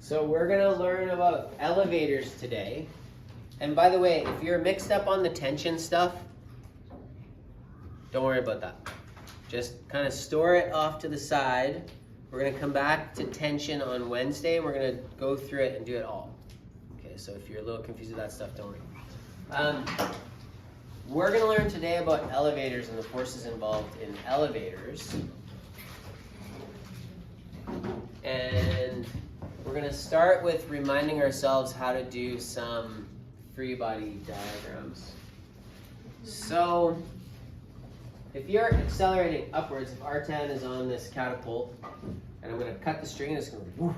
So we're gonna learn about elevators today. And by the way, if you're mixed up on the tension stuff, don't worry about that. Just kind of store it off to the side. We're gonna come back to tension on Wednesday and we're gonna go through it and do it all. Okay, so if you're a little confused with that stuff, don't worry. We're gonna learn today about elevators and the forces involved in elevators. And we're gonna start with reminding ourselves how to do some free body diagrams. So, if you're accelerating upwards, if R10 is on this catapult, and I'm gonna cut the string, and it's gonna whoosh,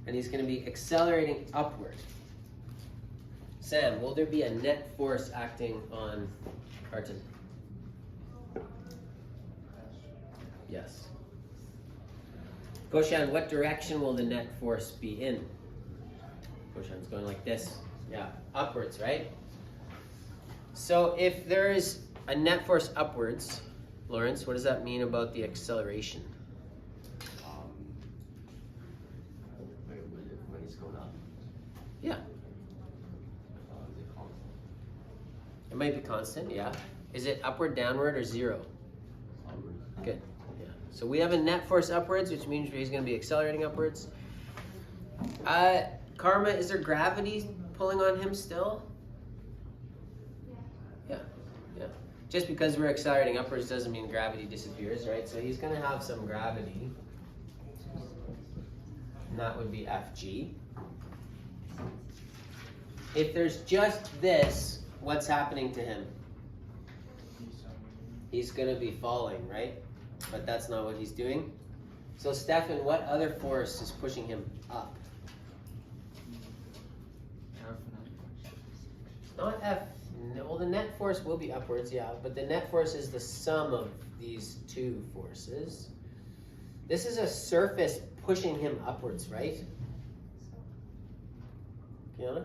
and he's gonna be accelerating upward. Sam, will there be a net force acting on R10? Yes. Goshan, what direction will the net force be in? Goshan's going like this. Yeah, upwards, right? So if there is a net force upwards, Lawrence, what does that mean about the acceleration? When it's going up. Yeah. It might be constant, yeah. Is it upward, downward, or zero? Upward. Good. Yeah. So we have a net force upwards, which means he's going to be accelerating upwards. Karma, is there gravity pulling on him still? Yeah. Yeah. Just because we're accelerating upwards doesn't mean gravity disappears, right? So he's going to have some gravity. And that would be Fg. If there's just this, what's happening to him? He's going to be falling, right? But that's not what he's doing. So Stefan, what other force is pushing him up? Not F. Well, the net force will be upwards, yeah. But the net force is the sum of these two forces. This is a surface pushing him upwards, right? Kiana?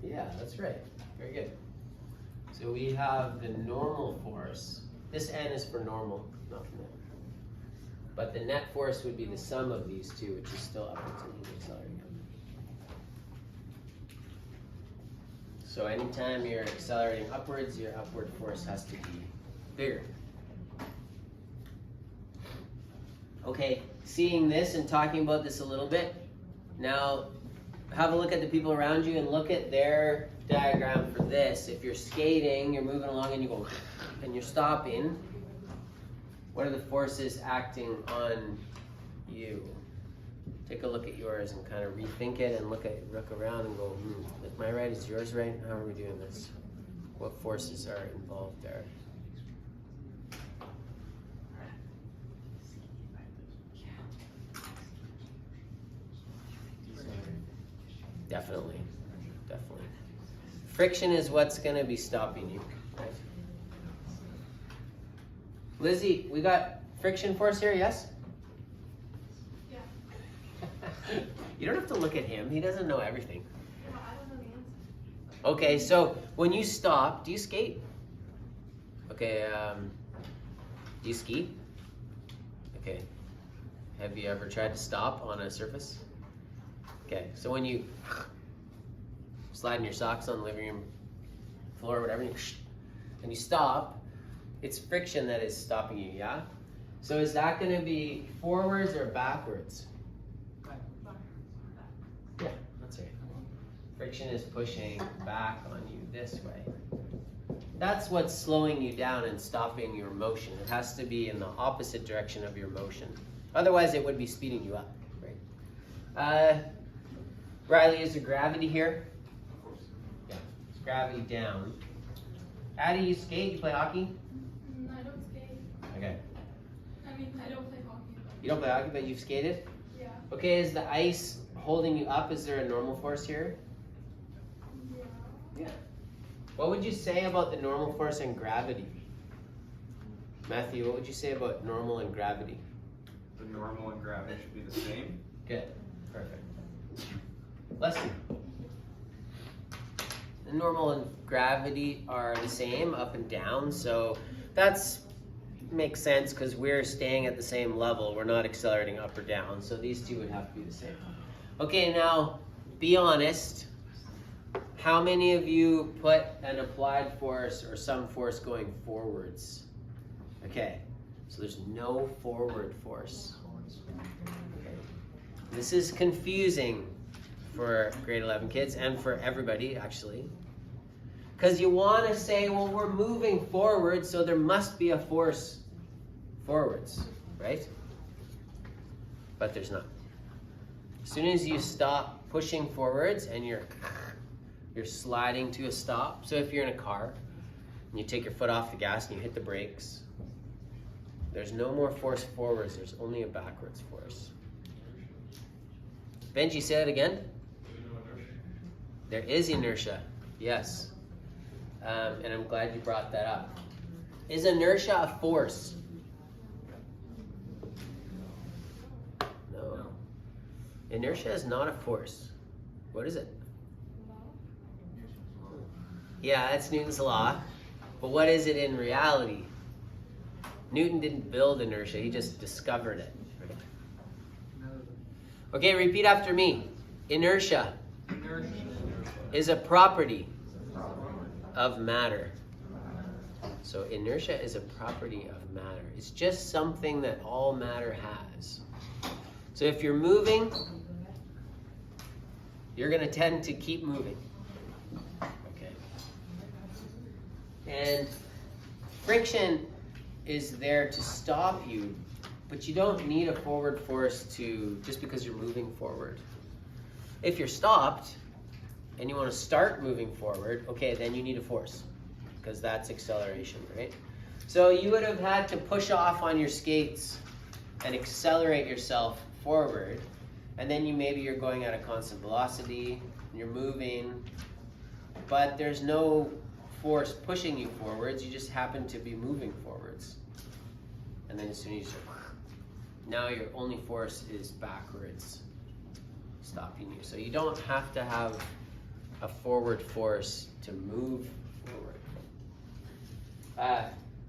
Yeah, that's right. Very good. So we have the normal force. This N is for normal, not for net. But the net force would be the sum of these two, which is still upwards and he's accelerating up. So anytime you're accelerating upwards, your upward force has to be bigger. Okay, seeing this and talking about this a little bit, now have a look at the people around you and look at their diagram for this. If you're skating, you're moving along and you go, and you're stopping, what are the forces acting on you? Take a look at yours and kind of rethink it and look around and go, is my right, is yours right? How are we doing this? What forces are involved there? Definitely. Friction is what's going to be stopping you. Right? Lizzie, we got friction force here, yes? Yeah. You don't have to look at him. He doesn't know everything. I don't know the answer. Okay, so when you stop, do you skate? Okay, do you ski? Okay. Have you ever tried to stop on a surface? Okay, so when you sliding your socks on the living room floor or whatever, and you stop, it's friction that is stopping you, yeah? So is that going to be forwards or backwards? Yeah, that's right. Friction is pushing back on you this way. That's what's slowing you down and stopping your motion. It has to be in the opposite direction of your motion. Otherwise, it would be speeding you up, right? Riley, is there gravity here? Of course. Yeah, it's gravity down. Addie, you skate? You play hockey? I don't skate. Okay. I mean, I don't play hockey. You don't play hockey, but you've skated? Yeah. Okay, is the ice holding you up? Is there a normal force here? Yeah. Yeah. What would you say about the normal force and gravity? Matthew, what would you say about normal and gravity? The normal and gravity should be the same. Good. Perfect. Leslie. The normal and gravity are the same, up and down, so that's makes sense because we're staying at the same level. We're not accelerating up or down, so these two would have to be the same. Okay, now be honest. How many of you put an applied force or some force going forwards? Okay, so there's no forward force. Okay. This is confusing for grade 11 kids and for everybody actually. Because you want to say, well, we're moving forward, so there must be a force forwards, right? But there's not. As soon as you stop pushing forwards and you're sliding to a stop. So if you're in a car and you take your foot off the gas and you hit the brakes, there's no more force forwards, there's only a backwards force. Benji, say it again. There is inertia, yes. And I'm glad you brought that up. Is inertia a force? No. Inertia is not a force. What is it? Yeah, that's Newton's law. But what is it in reality? Newton didn't build inertia, he just discovered it. Okay, repeat after me. Inertia is a property of matter. So inertia is a property of matter. It's just something that all matter has. So if you're moving, you're going to tend to keep moving. Okay. And friction is there to stop you, but you don't need a forward force to just because you're moving forward. If you're stopped and you want to start moving forward, okay, then you need a force because that's acceleration, right? So you would have had to push off on your skates and accelerate yourself forward, and then maybe you're going at a constant velocity and you're moving, but there's no force pushing you forwards, you just happen to be moving forwards. And then as soon as you now your only force is backwards stopping you. So you don't have to have a forward force to move forward.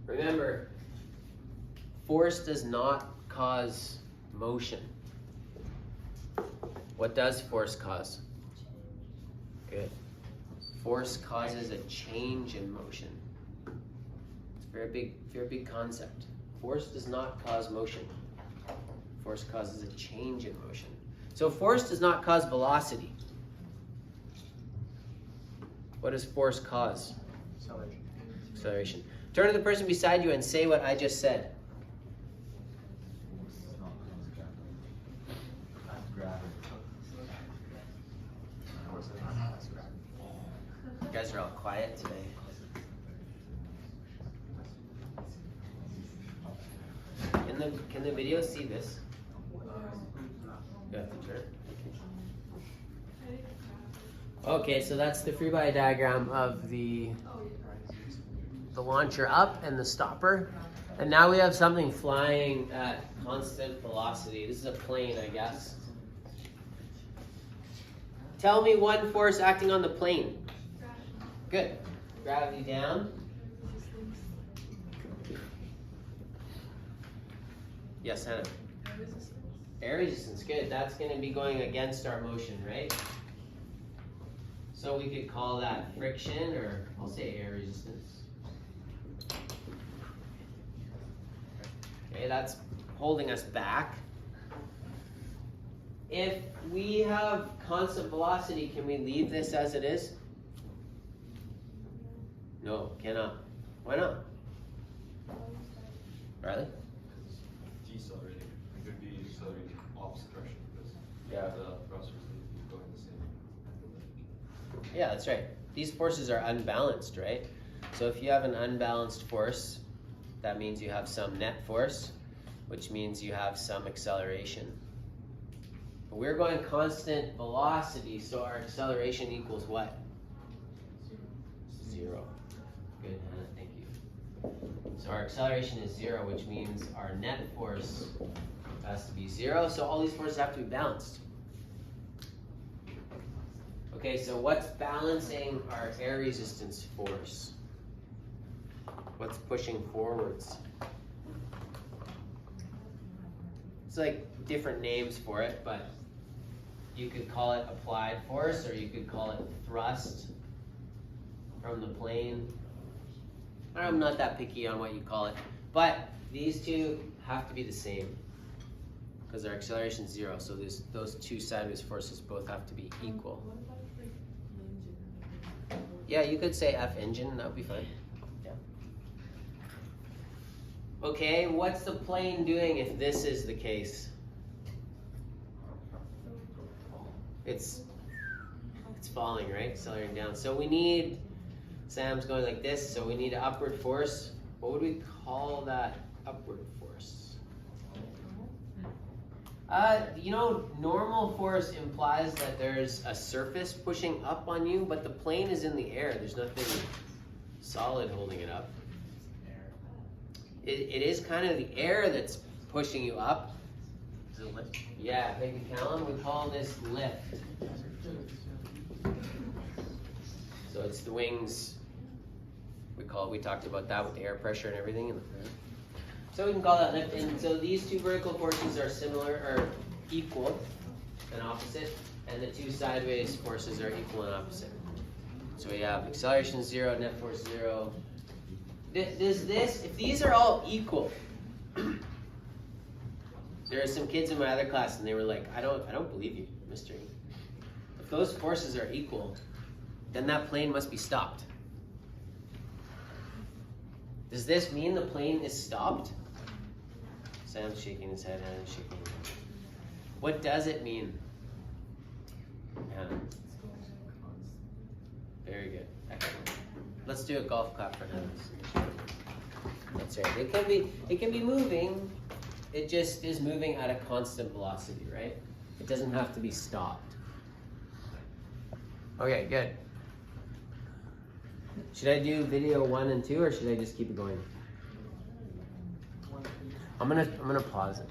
Remember, force does not cause motion. What does force cause? Good. Force causes a change in motion. It's a very big concept. Force does not cause motion. Force causes a change in motion. So force does not cause velocity. What does force cause? Acceleration. Turn to the person beside you and say what I just said. You guys are all quiet today. Can the video see this? You have to turn. Okay, so that's the free body diagram of the launcher up and the stopper. And now we have something flying at constant velocity. This is a plane, I guess. Tell me one force acting on the plane. Good. Gravity down. Yes, Hannah. Air resistance, good. That's going to be going against our motion, right? So we could call that friction, or I'll say air resistance. Okay, that's holding us back. If we have constant velocity, can we leave this as it is? No, cannot. Why not? Riley? Decelerating. It could be decelerating opposite direction because Yeah. the thrusters need to be going the same. Yeah, that's right. These forces are unbalanced, right? So if you have an unbalanced force, that means you have some net force, which means you have some acceleration. But we're going constant velocity, so our acceleration equals what? 0. Good, Hannah, thank you. So our acceleration is 0, which means our net force has to be 0. So all these forces have to be balanced. Okay, so what's balancing our air resistance force? What's pushing forwards? It's like different names for it, but you could call it applied force, or you could call it thrust from the plane. I'm not that picky on what you call it, but these two have to be the same because their acceleration is 0. So those two sideways forces both have to be equal. Yeah, you could say F engine, that would be fine. Yeah. Okay, what's the plane doing if this is the case? It's falling, right? Accelerating down. So we need, Sam's going like this, so we need an upward force. What would we call that upward force? Normal force implies that there's a surface pushing up on you, but the plane is in the air. There's nothing solid holding it up. It is kind of the air that's pushing you up. Is it lift? Yeah, thank you, Callum. We call this lift. So it's the wings. We talked about that with the air pressure and everything. So we can call that lift. And so these two vertical forces are similar, or equal and opposite, and the two sideways forces are equal and opposite. So we have acceleration 0, net force 0. Does this, if these are all equal, there are some kids in my other class and they were like, I don't believe you, mister. If those forces are equal, then that plane must be stopped. Does this mean the plane is stopped? Sam's shaking his head and shaking his head. What does it mean? Hannah. Very good. Excellent. Let's do a golf clap for Hannah. That's right. It can be moving. It just is moving at a constant velocity, right? It doesn't have to be stopped. Okay, good. Should I do video 1 and 2, or should I just keep it going? I'm gonna pause it.